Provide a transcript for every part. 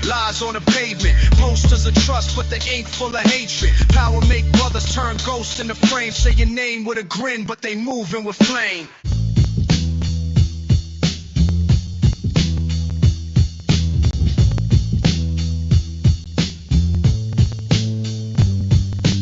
lies on the pavement. Posters of trust, but the ink full of hatred. Power make brothers turn ghosts in the frame. Say your name with a grin, but they moving with flame.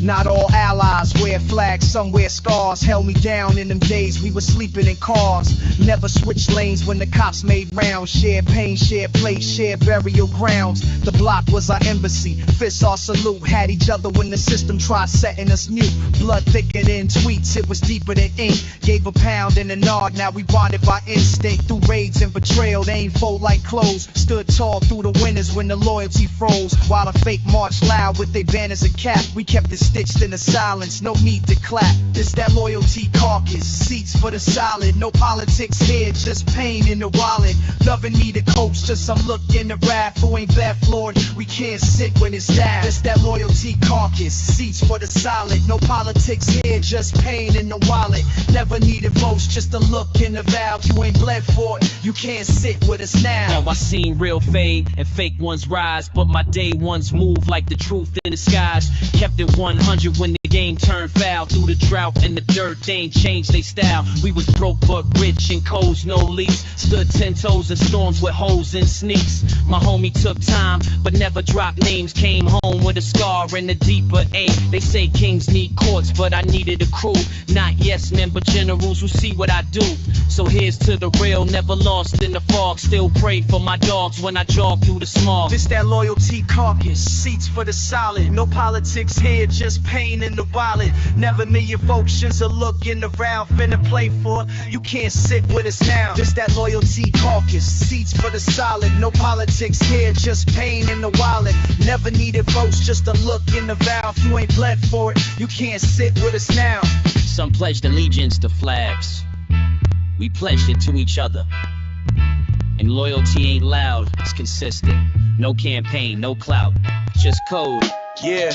Not all allies wear flags, some wear scars. Held me down in them days we were sleeping in cars. Never switched lanes when the cops made rounds. Shared pain, shared place, shared burial grounds. The block was our embassy, fists our salute. Had each other when the system tried setting us mute. Blood thicker than tweets, it was deeper than ink. Gave a pound and a nod, now we bonded by instinct. Through raids and betrayal, they ain't fold like clothes. Stood tall through the winters when the loyalty froze. While the fake marched loud with their banners and cap. We kept it stitched in the silence, no need to clap. This that loyalty carcass, seats for the solid. No politics here, just pain in the wallet. Loving me to coach, just some look in the wrath. Who ain't that floored, we can't sit when it's down. This that loyalty carcass, seats for the solid. No politics here, just pain in the wallet. Never needed votes, just a look in the valve. You ain't bled for it, you can't sit with us now. I seen real fade and fake ones rise, but my day ones move like the truth in the skies. Kept it 100 when the game turned foul. Through the drought and the dirt, they ain't changed they style. We was broke but rich and codes no leaks. Stood 10 toes in storms with hoes and sneaks. My homie took time but never dropped names. Came home with a scar and a deeper ache. They say kings need courts, but I needed a crew. Not yes men, but generals who see what I do. So here's to the real, never lost in the fog. Still pray for my dogs when I jog through the smog. This that loyalty carcass, seats for the solid. No politics here, just pain in the wallet. Never million folks, just a look in the round. Finna play for, you can't sit with us now. This that loyalty carcass, seats for the solid. No politics here, just pain in the wallet. Never needed votes, just a look in the valve. You ain't bled for it, you can't sit with us now. Some pledged allegiance to flags. We pledged it to each other. And loyalty ain't loud, it's consistent. No campaign, no clout, just code. Yeah.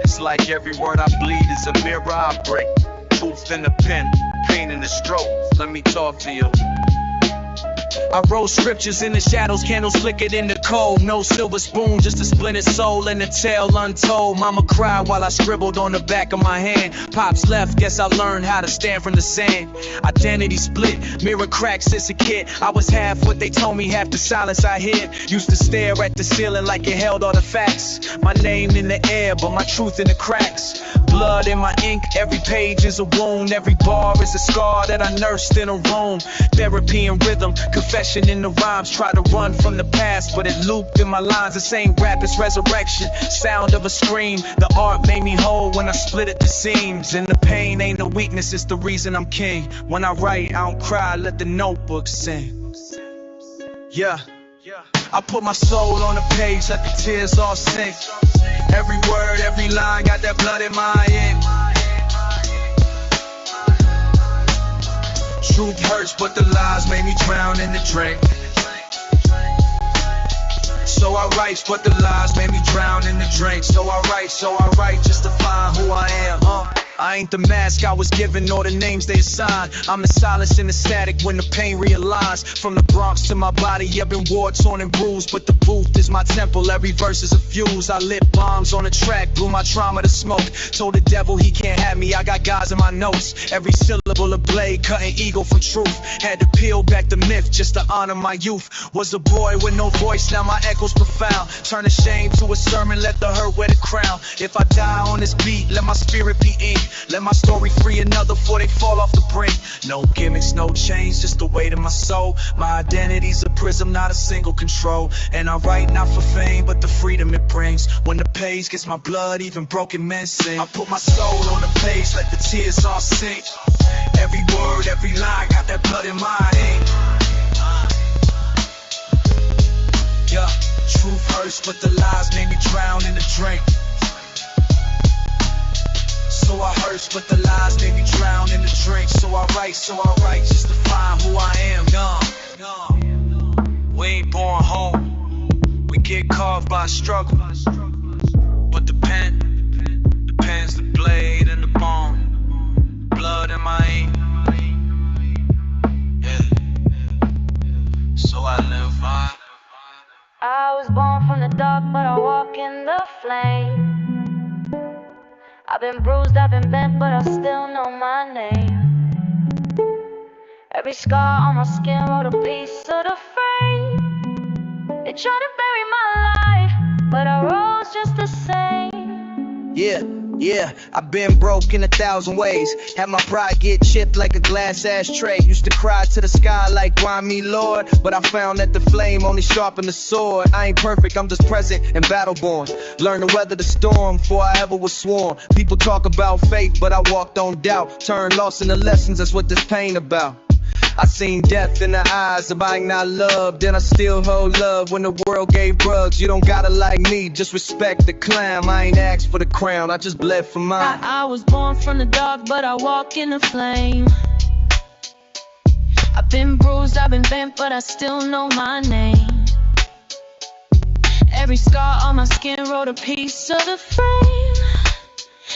It's like every word I bleed is a mirror I break. Truth in the pen, pain in the stroke. Let me talk to you. I wrote scriptures in the shadows, candles flickered in the cold. No silver spoon, just a splintered soul and a tale untold. Mama cried while I scribbled on the back of my hand. Pops left, guess I learned how to stand from the sand. Identity split, mirror cracked since a kid. I was half what they told me, half the silence I hid. Used to stare at the ceiling like it held all the facts. My name in the air, but my truth in the cracks. Blood in my ink, every page is a wound. Every bar is a scar that I nursed in a room. Therapy and rhythm, confession in the rhymes. Try to run from the past, but it looped in my lines. The same rap as resurrection, sound of a scream. The art made me whole when I split at the seams. And the pain ain't a weakness, it's the reason I'm king. When I write, I don't cry, let the notebook sing. Yeah, I put my soul on the page, let the tears all sink. Every word, every line, got that blood in my ink. Truth hurts, but the lies made me drown in the drink. So I write, but the lies made me drown in the drink. So I write just to find who I am. I ain't the mask I was given or the names they assigned. I'm the silence and the static when the pain realigns. From the Bronx to my body, I've been war torn and bruised, but the booth is my temple, every verse is a fuse. I lit bombs on the track, blew my trauma to smoke. Told the devil he can't have me, I got guys in my notes. Every syllable a blade, cutting ego from truth. Had to peel back the myth just to honor my youth. Was a boy with no voice, now my echo's profound. Turn a shame to a sermon, let the hurt wear the crown. If I die on this beat, let my spirit be ink. Let my story free another before they fall off the brink. No gimmicks, no chains, just the weight of my soul. My identity's a prism, not a single control. And I write not for fame, but the freedom it brings. When the page gets my blood, even broken men sing. I put my soul on the page, let the tears all sink. Every word, every line, got that blood in my ink. Yeah, truth hurts, but the lies made me drown in the drink. So I hurt, but the lies made me drown in the drink. So I write just to find who I am. We ain't born home, we get carved by struggle. But the pen's the blade and the bone. Blood in my ink. Yeah. so I live on. I was born from the dark, but I walk in the flame. I've been bruised, I've been bent, but I still know my name. Every scar on my skin wrote a piece of the frame. They tried to bury my life, but I rose just the same. Yeah, I've been broke in 1,000 ways. Had my pride get chipped like a glass ashtray. Used to cry to the sky like, why me, Lord? But I found that the flame only sharpened the sword. I ain't perfect, I'm just present and battle-born. Learned to weather the storm before I ever was sworn. People talk about faith, but I walked on doubt. Turned lost into lessons, that's what this pain about. I seen death in the eyes of I not loved. Then I still hold love when the world gave drugs. You don't gotta like me, just respect the clown. I ain't asked for the crown, I just bled for mine. I was born from the dark, but I walk in the flame. I've been bruised, I've been bent, but I still know my name. Every scar on my skin wrote a piece of the frame.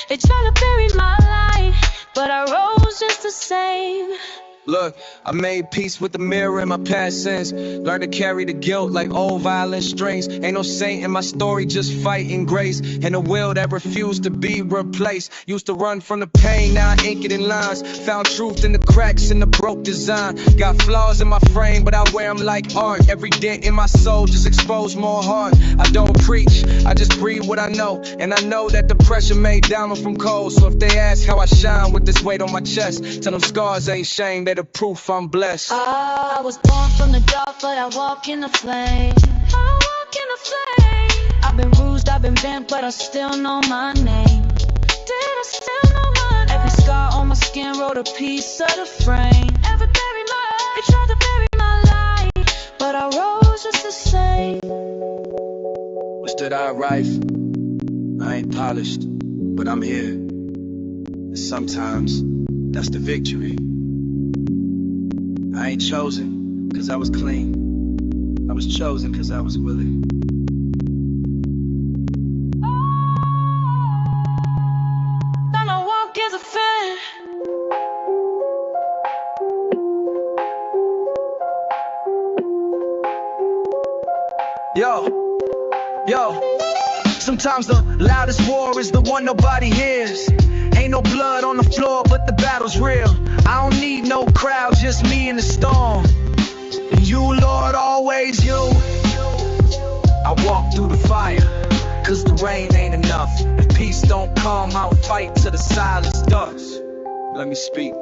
They tried to bury my life, but I rose just the same. Look, I made peace with the mirror in my past sins. Learned to carry the guilt like old violin strings. Ain't no saint in my story, just fighting grace. And a will that refused to be replaced. Used to run from the pain, now I ink it in lines. Found truth in the cracks in the broke design. Got flaws in my frame, but I wear them like art. Every dent in my soul just exposed more heart. I don't preach, I just breathe what I know. And I know that the pressure made diamond from coal. So if they ask how I shine with this weight on my chest, tell them scars ain't shame, they the proof I'm blessed. I was born from the dark, but I walk in the flame. I walk in the flame. I've been bruised, I've been bent, but I still know my name. Did I still know my name? Every scar on my skin wrote a piece of the frame. Ever bury my life? They tried to bury my life, but I rose just the same. Stood out right. I ain't polished, but I'm here. And sometimes that's the victory. I ain't chosen, cause I was clean. I was chosen cause I was willing. Then I walk as a fan. Yo, sometimes the loudest war is the one nobody hears. Ain't no blood on the floor, but the battle's real. I don't need no crowd, just me in the storm. And you, Lord, always you. I walk through the fire, cause the rain ain't enough. If peace don't come, I'll fight till the silence does. Let me speak.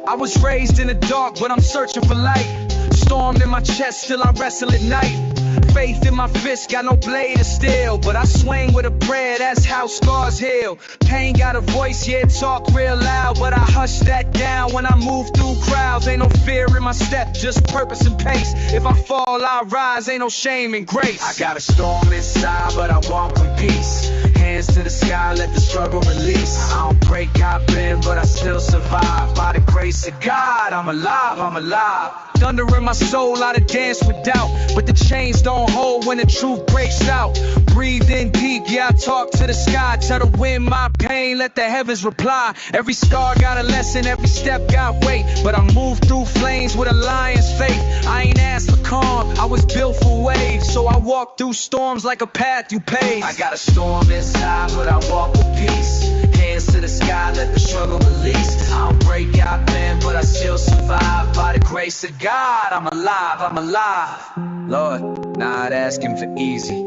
I was raised in the dark, but I'm searching for light. Storm in my chest, still I wrestle at night. Faith in my fist, got no blade of steel, but I swing with a prayer, that's how scars heal. Pain got a voice, yeah, talk real loud, but I hush that down when I move through crowds. Ain't no fear in my step, just purpose and pace. If I fall, I rise, ain't no shame in grace. I got a storm inside, but I walk with peace. Hands to the sky, let the struggle release. I don't break, I bend, but I still survive. By the grace of God, I'm alive, I'm alive. Thunder in my soul, I done dance with doubt, but the chains don't hold when the truth breaks out. Breathe in deep, yeah, I talk to the sky. Tell the wind my pain, let the heavens reply. Every scar got a lesson, every step got weight, but I move through flames with a lion's faith. I ain't asked for calm, I was built for waves, so I walk through storms like a path you pave. I got a storm inside, but I walk with peace. Hands to the sky, let the struggle release. I don't break, I bend, but I still survive. By the grace of God, I'm alive, I'm alive. Lord, not asking for easy,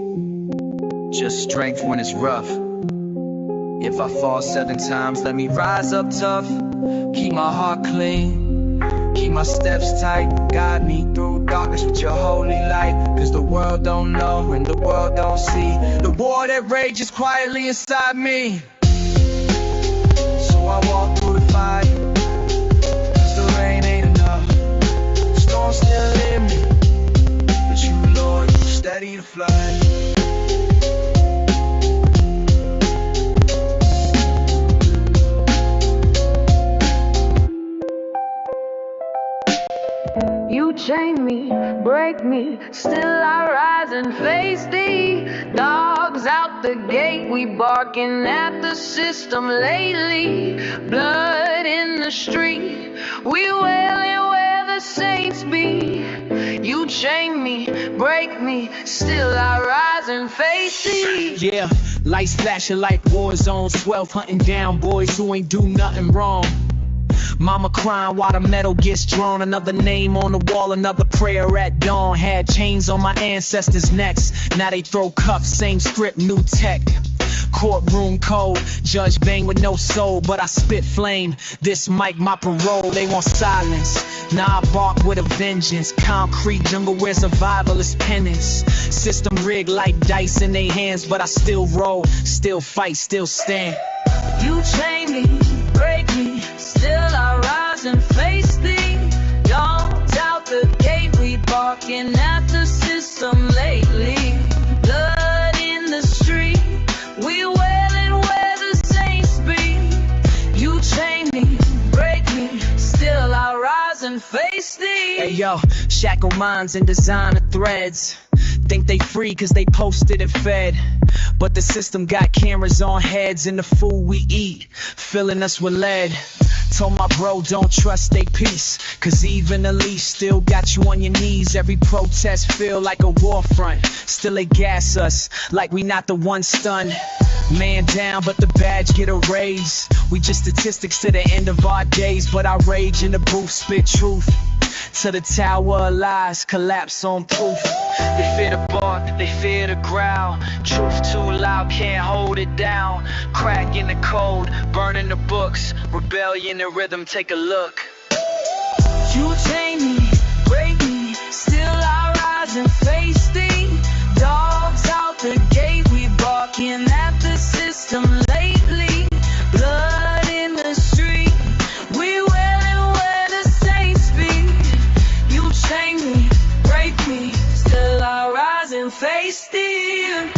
just strength when it's rough. If I fall 7 times, let me rise up tough. Keep my heart clean, keep my steps tight. Guide me through darkness with your holy light. Cause the world don't know and the world don't see the war that rages quietly inside me. So I walk through the fire, cause the rain ain't enough. The storm's still in me, but you, Lord, you steady the flood. You chain me, break me, still I rise and face thee. Dogs out the gate, we barking at the system lately. Blood in the street, we wailing where the saints be. You chain me, break me, still I rise and face thee. Yeah, lights flashing like war zones, 12 hunting down boys who ain't do nothing wrong. Mama crying while the metal gets drawn. Another name on the wall, another prayer at dawn. Had chains on my ancestors' necks, now they throw cuffs, same script, new tech. Courtroom code, judge bang with no soul, but I spit flame. This mic my parole, they want silence. Now I bark with a vengeance. Concrete jungle where survival is penance. System rigged like dice in they hands, but I still roll, still fight, still stand. You chain me, break me, still I rise and face thee. Dogs out the gate, we barking at the system lately. Blood in the street, we wailing where the saints be. You chain me, break me, still I rise and face thee. Hey yo, shackle minds and designer threads. Think they free cause they posted and fed, but the system got cameras on heads and the food we eat, filling us with lead. Told my bro don't trust they peace, cause even the leash still got you on your knees. Every protest feel like a war front, still they gas us like we not the one stunned. Man down but the badge get a raise. We just statistics to the end of our days, but I rage in the booth, spit truth to the tower of lies, collapse on proof. They fear the bark, they fear the growl. Truth too loud, can't hold it down. Crack in the code, burning the books. Rebellion and rhythm, take a look. You chain me, break me, still I rise and face thee. Dogs out the gate, we barking at the system lately. Blood in the street, we wailing where the saints be. You chain me, break me, still I rise and face thee.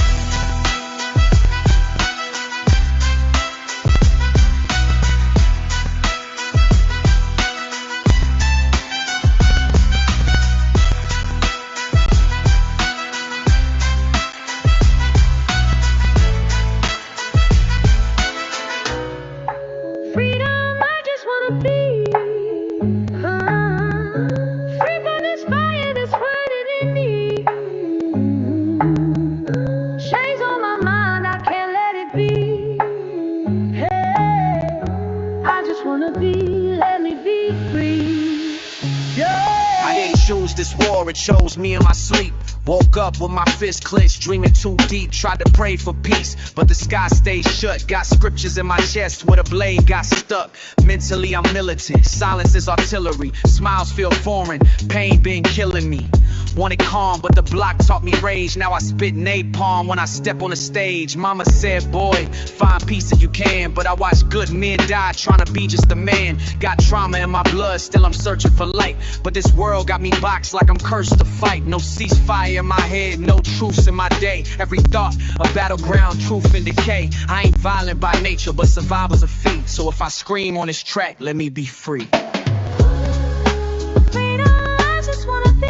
This war, it chose me in my sleep. Woke up with my fist clenched, dreaming too deep. Tried to pray for peace, but the sky stayed shut. Got scriptures in my chest where the blade got stuck. Mentally I'm militant, silence is artillery. Smiles feel foreign, pain been killing me. Wanted calm, but the block taught me rage. Now I spit napalm when I step on the stage. Mama said, boy, find peace if you can. But I watch good men die trying to be just a man. Got trauma in my blood, still I'm searching for light. But this world got me boxed like I'm cursed to fight. No ceasefire in my head, no truce in my day. Every thought, a battleground, truth and decay. I ain't violent by nature, but survival's a feat. So if I scream on this track, let me be free. Freedom, I just wanna be.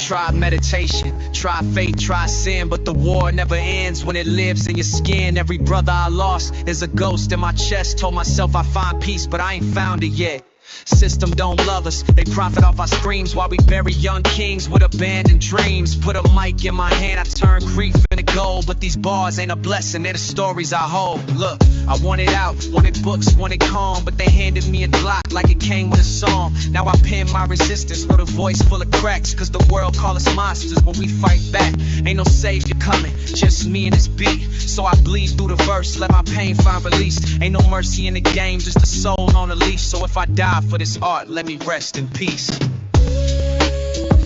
Try meditation, try faith, try sin, but the war never ends when it lives in your skin. Every brother I lost is a ghost in my chest. Told myself I find peace, but I ain't found it yet. System don't love us, they profit off our screams while we bury young kings with abandoned dreams. Put a mic in my hand, I turn grief into gold. But these bars ain't a blessing, they're the stories I hold. Look, I wanted out, wanted books, wanted calm, but they handed me a Glock like it came with a song. Now I pen my resistance with a voice full of cracks, cause the world call us monsters when we fight back. Ain't no savior coming, just me and this beat. So I bleed through the verse, let my pain find release. Ain't no mercy in the game, just a soul on a leash. So if I die for this art, let me rest in peace.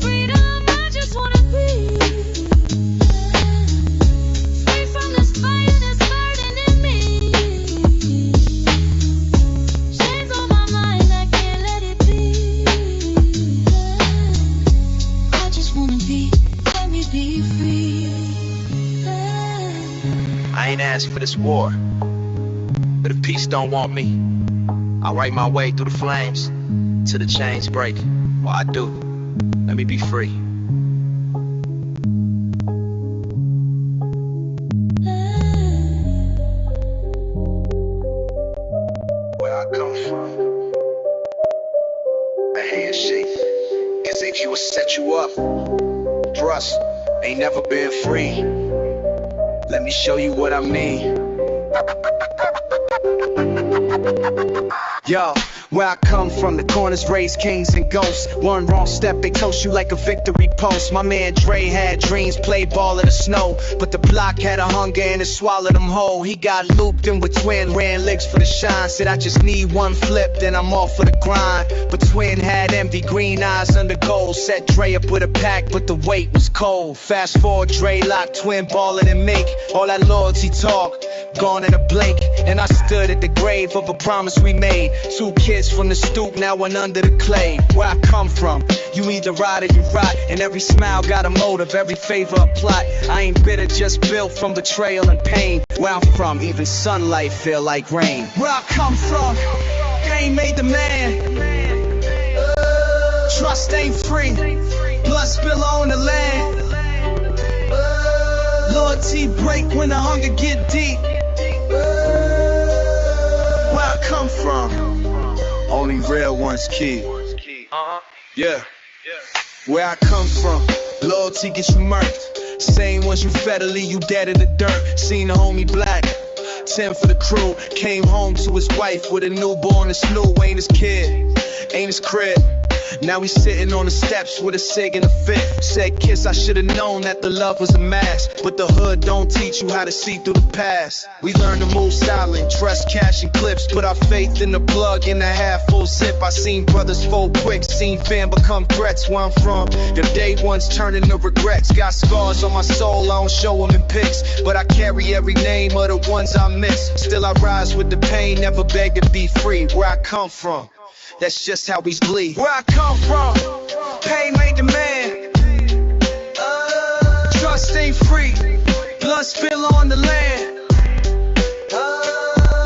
Freedom, I just wanna be. Free from this fire that's burning in me. Chains on my mind, I can't let it be. I just wanna be, let me be free. I ain't asked for this war, but if peace don't want me, I'll write my way through the flames. till the chains break. Well, I do. Let me be free. Where I come from, a handshake. Cause if you will set you up, trust ain't never been free. Let me show you what I mean. Yo, where I come from, the corners raise kings and ghosts. One wrong step, they toast you like a victory post. My man Dre had dreams, played ball in the snow, but the block had a hunger and it swallowed him whole. He got looped in with Twin, ran legs for the shine. Said I just need one flip, then I'm off for the grind. But Twin had empty green eyes under gold. Set Dre up with a pack, but the weight was cold. Fast forward, Dre locked Twin ballin' and make all that loyalty talk gone in a blink. And I stood at the grave of a promise we made. 2 kids from the stoop, now one under the clay. Where I come from, you either ride or you rot. And every smile got a motive, every favor a plot. I ain't bitter, just built from betrayal and pain. Where I'm from, even sunlight feel like rain. Where I come from, game made the man. Trust ain't free, blood spill on the land. Loyalty break when the hunger get deep. Where I come from, only real ones keep. Yeah. Where I come from, loyalty gets you murked. Same ones you federally, you dead in the dirt. Seen the homie black, 10 for the crew. Came home to his wife with a newborn and Snoop. Ain't his kid, ain't his crib. Now he's sitting on the steps with a cig and a fit. Said kiss, I should've known that the love was a mask. But the hood don't teach you how to see through the past. We learned to move silent, trust cash and clips. Put our faith in the plug in a half full zip. I seen brothers fold quick, seen fam become threats. Where I'm from, the day ones turning to regrets. Got scars on my soul, I don't show them in pics. But I carry every name of the ones I miss. Still I rise with the pain, never beg to be free. Where I come from, that's just how we bleed. Where I come from, pain made the man. Trust ain't free, blood spill on the land.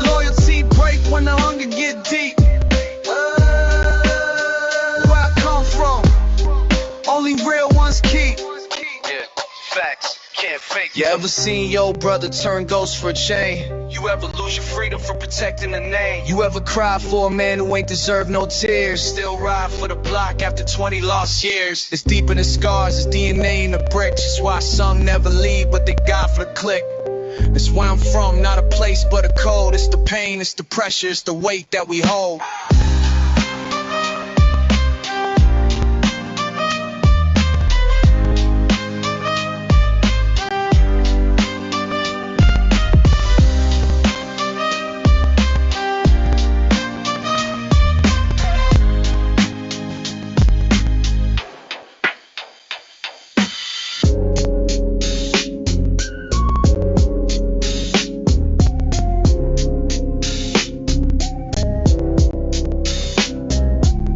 Loyalty break when the hunger get deep. Where I come from, only real ones keep. Yeah, facts, can't fake. You ever seen your brother turn ghost for a chain? You ever lose your freedom for protecting the name? You ever cry for a man who ain't deserved no tears? Still ride for the block after 20 lost years. It's deep in the scars, it's DNA in the bricks. That's why some never leave, but they die for the click. It's where I'm from, not a place but a code. It's the pain, it's the pressure, it's the weight that we hold.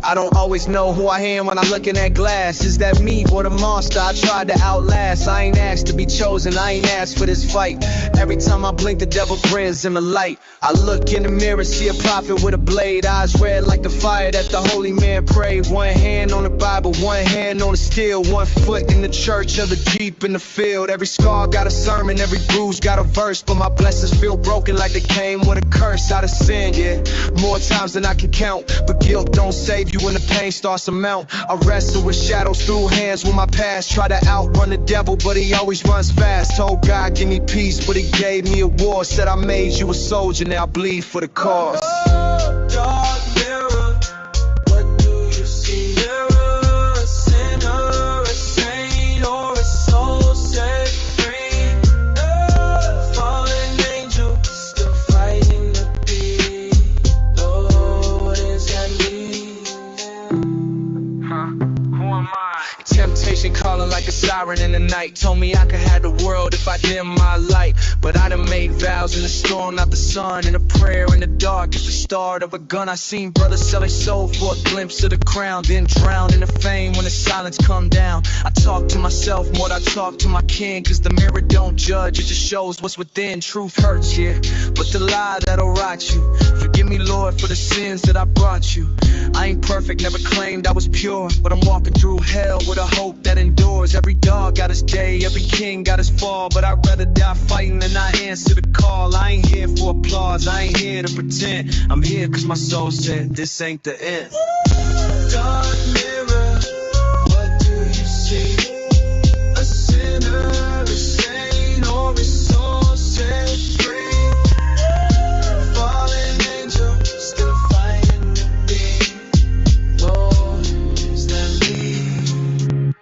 I don't always know who I am when I look in that glass. Is that me or the monster I tried to outlast? I ain't asked to be chosen, I ain't asked for this fight. Every time I blink the devil grins in the light. I look in the mirror, see a prophet with a blade. Eyes red like the fire that the holy man prayed. One hand on the Bible, one hand on the steel. 1 foot in the church, other deep in the field. Every scar got a sermon, every bruise got a verse. But my blessings feel broken like they came with a curse out of sin, yeah. More times than I can count, but guilt don't save you when the pain starts to mount. I wrestle with shadows through hands with my past. Try to outrun the devil, but he always runs fast. Told God, give me peace, but he gave me a war. Said I made you a soldier, now I bleed for the cause. Oh, dark mirror, what do you see? Mirror, a sinner, a saint, or a soul set free? Fallen angel, still fighting to be. Lord, is that me? Who am I? Temptation calling like a siren in the night. Told me I could have the world if I dim my light. But I done made vows in the storm, not the sun. And a prayer in the dark is the start of a gun. I seen brothers sell their soul for a glimpse of the crown, then drown in the fame when the silence come down. I talk to myself more than I talk to my king, cause the mirror don't judge, it just shows what's within. Truth hurts, yeah, but the lie that'll rot you. Forgive me, Lord, for the sins that I brought you. I ain't perfect, never claimed I was pure, but I'm walking through hell with a hope that endures. Every dog got his day, every king got his fall, but I'd rather die fighting than I answer the call. I ain't here for applause, I ain't here to pretend. I'm here cause my soul said this ain't the end. Dark mirror, what do you see? A sinner, a saint, or a soul set free? Fallen angel, still fighting to be. Lord, is that me?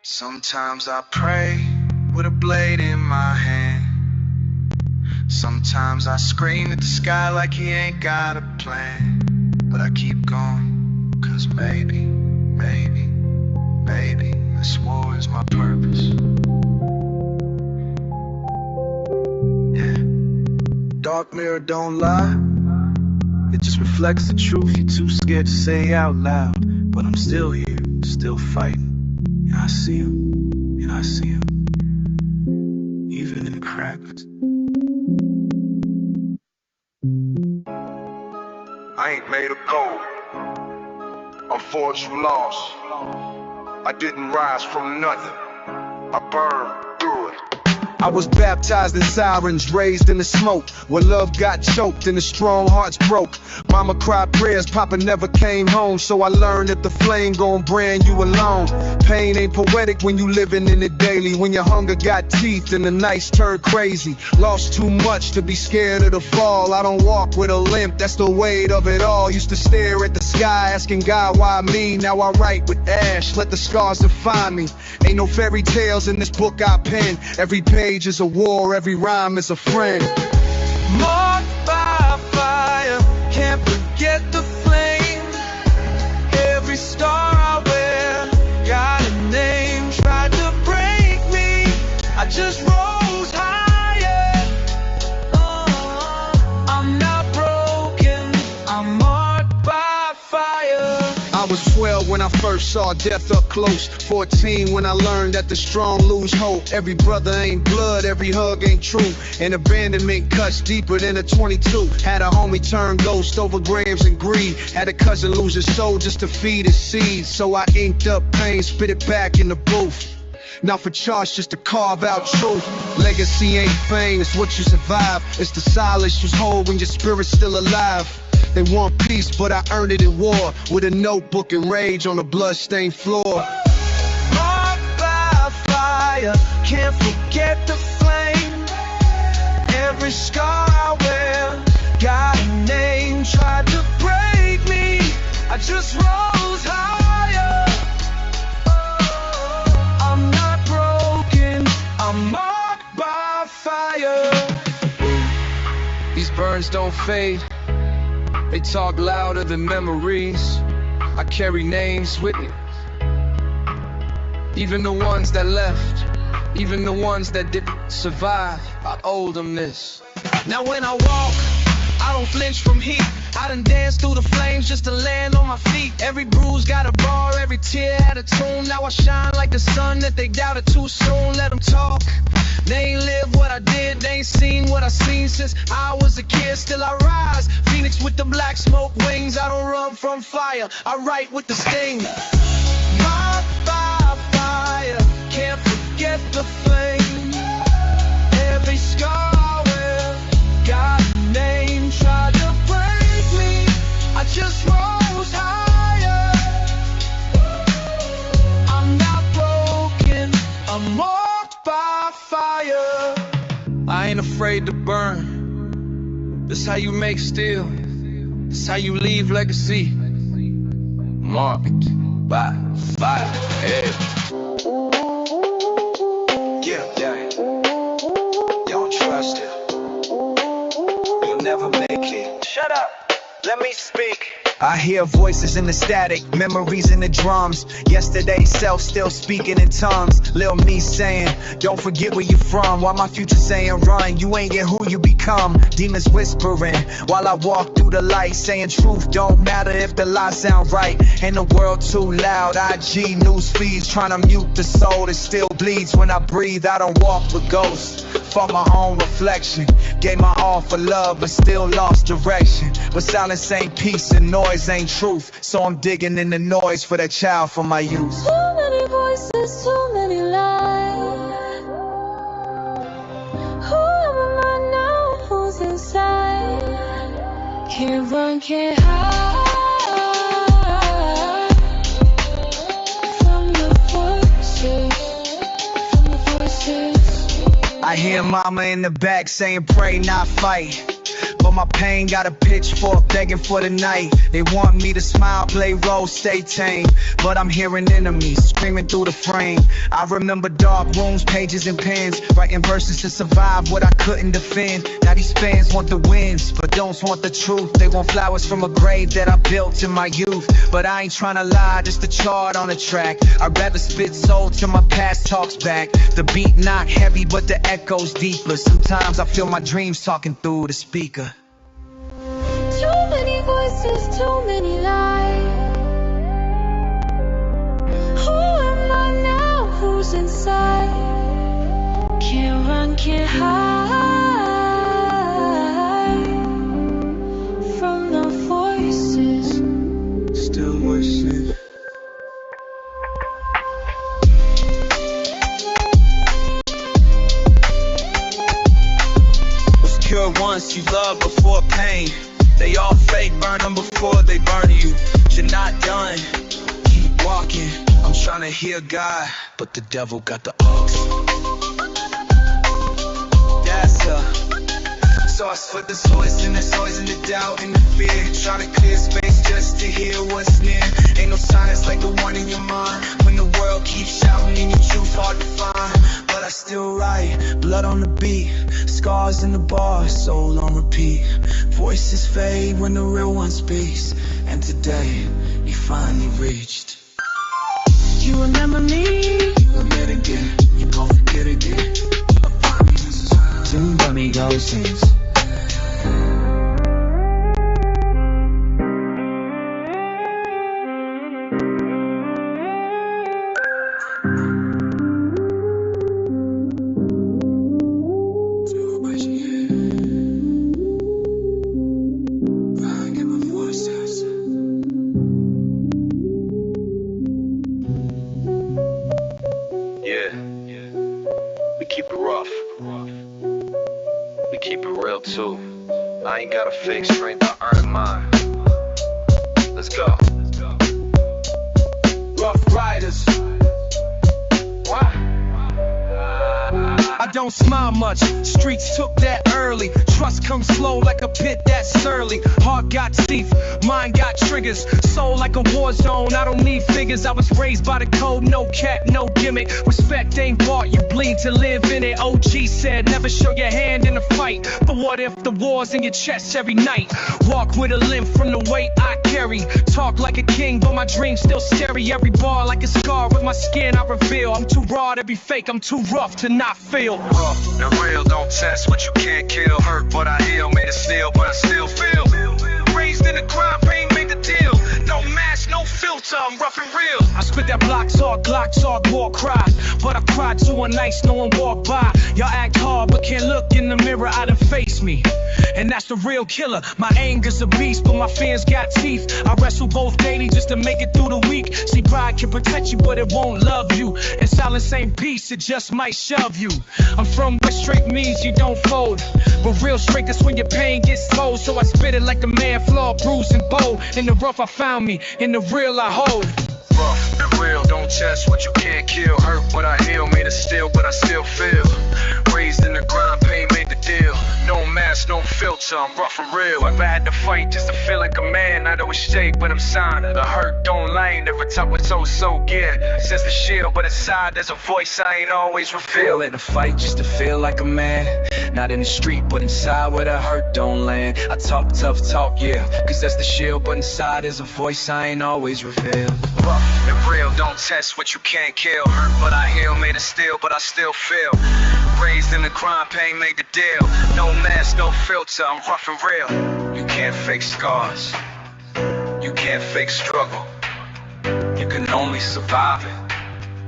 Sometimes I pray with a blade in my hand. Sometimes I scream at the sky like he ain't got a plan. But I keep going, cause maybe, this war is my purpose. Yeah. Dark mirror don't lie, it just reflects the truth you're too scared to say out loud. But I'm still here, still fighting. And I see him, even in the cracks. I ain't made of gold, I'm forged from loss. I didn't rise from nothing, I burned through it. I was baptized in sirens, raised in the smoke, where love got choked and the strong hearts broke. Mama cried prayers, Papa never came home, so I learned that the flame gon' brand you alone. Pain ain't poetic when you living in it daily, when your hunger got teeth and the nights turned crazy. Lost too much to be scared of the fall. I don't walk with a limp, that's the weight of it all. Used to stare at the sky, asking God why me. Now I write with ash, let the scars define me. Ain't no fairy tales in this book I pen. Every page is a war, every rhyme is a friend. Marked by fire, can't forget the flame. Every star I wear got a name. Tried to break me, I just rose higher. I'm not broken, I'm marked by fire. I was 12 when I first saw death up close, 14 when I learned that the strong lose hope. Every brother ain't blood, every hug ain't true, and abandonment cuts deeper than a 22. Had a homie turn ghost over grams and greed. Had a cousin lose his soul just to feed his seeds. So I inked up pain, spit it back in the booth. Now for charge just to carve out truth. Legacy ain't fame, it's what you survive. It's the silence you hold when your spirit's still alive. They want peace, but I earned it in war, with a notebook and rage on the bloodstained floor. Marked by fire, can't forget the flame. Every scar I wear got a name. Tried to break me, I just rose higher. I'm not broken, I'm marked by fire. These burns don't fade, they talk louder than memories. I carry names with me, even the ones that left, even the ones that didn't survive. I owe them this. Now when I walk, I don't flinch from heat. I done danced through the flames just to land on my feet. Every bruise got a bar, every tear had a tune. Now I shine like the sun that they doubted too soon. Let them talk, they ain't lived what I did. They ain't seen what I seen since I was a kid. Still I rise, phoenix with the black smoke wings. I don't run from fire, I write with the sting. Marked by fire, can't forget the flame. Every scar I wear got a name. Tried to break me, I just rose higher. I'm not broken, I'm marked by fire. I ain't afraid to burn. This how you make steel. This how you leave legacy. Marked by fire. Hey. Yeah. Don't trust it. You'll never make it. Shut up, let me speak. I hear voices in the static, memories in the drums. Yesterday's self still speaking in tongues. Lil' me saying, don't forget where you from. While my future saying, run, you ain't get who you become. Demons whispering while I walk through the light, saying truth don't matter if the lies sound right. And the world too loud, IG news feeds trying to mute the soul that still bleeds. When I breathe, I don't walk with ghosts. Fought my own reflection, gave my all for love, but still lost direction. But silence ain't peace and noise ain't truth, so I'm digging in the noise for that child from my youth. Too many voices, too many lies. Who am I now? Who's inside? Can't run, can't hide from the voices, from the voices. I hear mama in the back saying pray not fight, but my pain got a pitchfork begging for the night. They want me to smile, play role, stay tame, but I'm hearing enemies screaming through the frame. I remember dark rooms, pages and pens, writing verses to survive what I couldn't defend. Now these fans want the wins, but don't want the truth. They want flowers from a grave that I built in my youth, but I ain't trying to lie, just a chart on the track. I'd rather spit soul till my past talks back. The beat not heavy, but the echo's deeper. Sometimes I feel my dreams talking through the speaker. Too many voices, too many lies. Who am I now? Who's inside? Can't run, can't hide from the voices. Still wishing. Was cured once, you love before pain. They all fake, burn them before they burn you. You're not done, keep walking. I'm trying to hear God, but the devil got the ox. That's sauce for the voice, and there's always in the doubt and the fear. Trying to clear space just to hear what's near. Ain't no silence like the one in your mind, when the world keeps shouting and your truth hard to find. But I still write, blood on the beat, scars in the bars, soul on repeat. Voices fade when the real one speaks, and today you finally reached. You remember me? You admit again, you gon' forget again. Too many ghostings. Too. I ain't got a fake strength, I earn mine. Let's go. Rough Riders. What? I don't smile much, streets took that early. Trust comes slow like a pit that's surly. Heart got teeth, mind got triggers. Soul like a war zone, I don't need figures. I was raised by the code, no cap, no gimmick. Respect ain't bought, you bleed to live in it. OG said never show your hand in a fight. But what if the war's in your chest every night? Walk with a limp from the weight I carry. Talk like a king, but my dreams still scary. Every bar like a scar with my skin I reveal. I'm too raw to be fake, I'm too rough to not feel. Rough and real, don't test what you can't kill. Hurt but I heal, made of steel but I still feel. Raised in the grind, pain made the deal. No mask, no filter, I'm rough and real. I spit that block talk, Glock talk, war cry. But I cried to a nice, no one walked by. Y'all act hard but can't look in the mirror, I done face me. And that's the real killer. My anger's a beast, but my fears got teeth. I wrestle both daily just to make it through the week. See, pride can protect you, but it won't love you. And silence ain't peace, it just might shove you. I'm from where straight means you don't fold. But real straight, that's when your pain gets told. So I spit it like a man, flawed, bruised, and bold. In the rough I found me, in the real I hold. Rough and real, don't test what you can't kill. Hurt but I heal, made of steel but I still feel. Raised in the grind, pain made the deal. No mask, no filter, I'm rough and real. If I had to fight just to feel like a man, I'd always stay, but I'm signed. The hurt don't lie, never talk with so gear. Says the shield, but inside there's a voice I ain't always reveal. In a fight just to feel like a man, not in the street, but inside where the hurt don't land. I talk tough talk, yeah, cause that's the shield, but inside there's a voice I ain't always reveal. Rough and real, don't test what you can't kill. Hurt but I heal, made of steel, but I still feel. Raised in the crime, pain made the deal. No mask, no filter, I'm rough and real. You can't fake scars, you can't fake struggle. You can only survive it.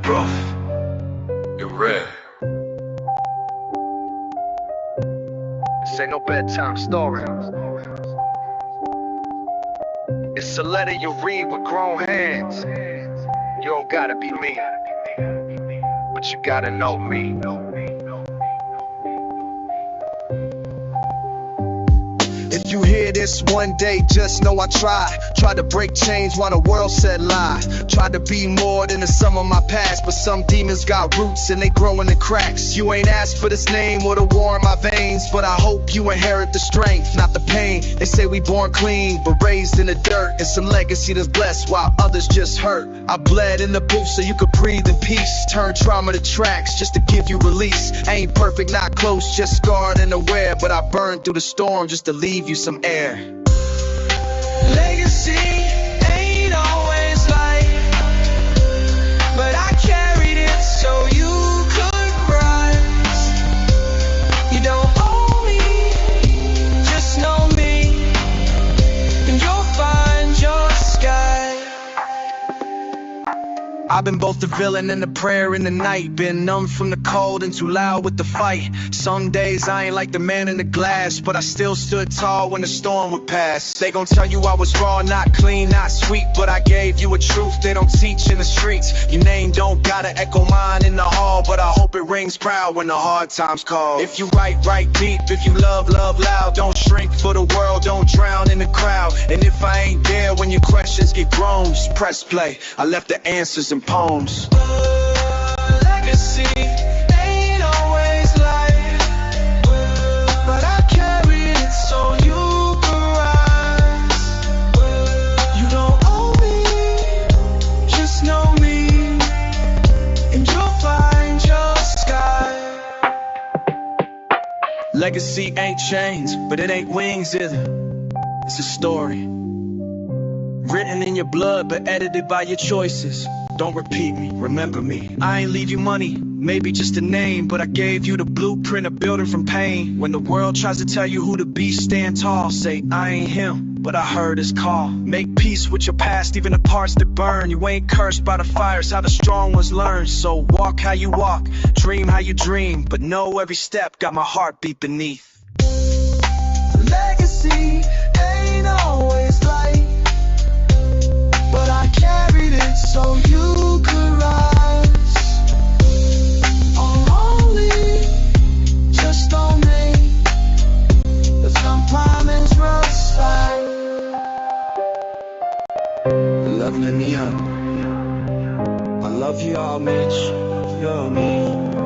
Rough, you're real. This ain't no bedtime story. It's a letter you read with grown hands. You don't gotta be me, but you gotta know me. If you hear this one day, just know I tried to break chains while the world said lie. Tried to be more than the sum of my past, but some demons got roots and they grow in the cracks. You ain't asked for this name or the war in my veins, but I hope you inherit the strength, not the pain. They say we born clean, but raised in the dirt, and some legacy that's blessed while others just hurt. I bled in the booth so you could breathe in peace. Turn trauma to tracks just to give you release. Ain't perfect, not close, just scarred and aware, but I burned through the storm just to leave you some air. Legacy ain't always light, but I carried it so you could rise. You don't owe me, just know me, and you'll find your sky. I've been both the villain and the prayer in the night. Been numb from the cold and too loud with the fight. Some days I ain't like the man in the glass, but I still stood tall when the storm would pass. They gon' tell you I was raw, not clean, not sweet, but I gave you a truth they don't teach in the streets. Your name don't gotta echo mine in the hall, but I hope it rings proud when the hard times call. If you write deep, if you love loud, don't shrink for the world, don't drown in the crowd. And if I ain't there when your questions get grown, just press play, I left the answers in poems. Legacy ain't always light, but I carried it so you could rise. You don't owe me, just know me, and you'll find your sky. Legacy ain't chains, but it ain't wings either. It's a story written in your blood, but edited by your choices. Don't repeat me, remember me. I ain't leave you money, maybe just a name, but I gave you the blueprint of building from pain. When the world tries to tell you who to be, stand tall. Say, I ain't him, but I heard his call. Make peace with your past, even the parts that burn. You ain't cursed by the fires, how the strong ones learn. So walk how you walk, dream how you dream, but know every step got my heartbeat beneath. Legacy ain't always light, but I carried it so you could rise. I'm only just on me, the compartments roadside. Leveling me up. I love you all, Mitch. You're me.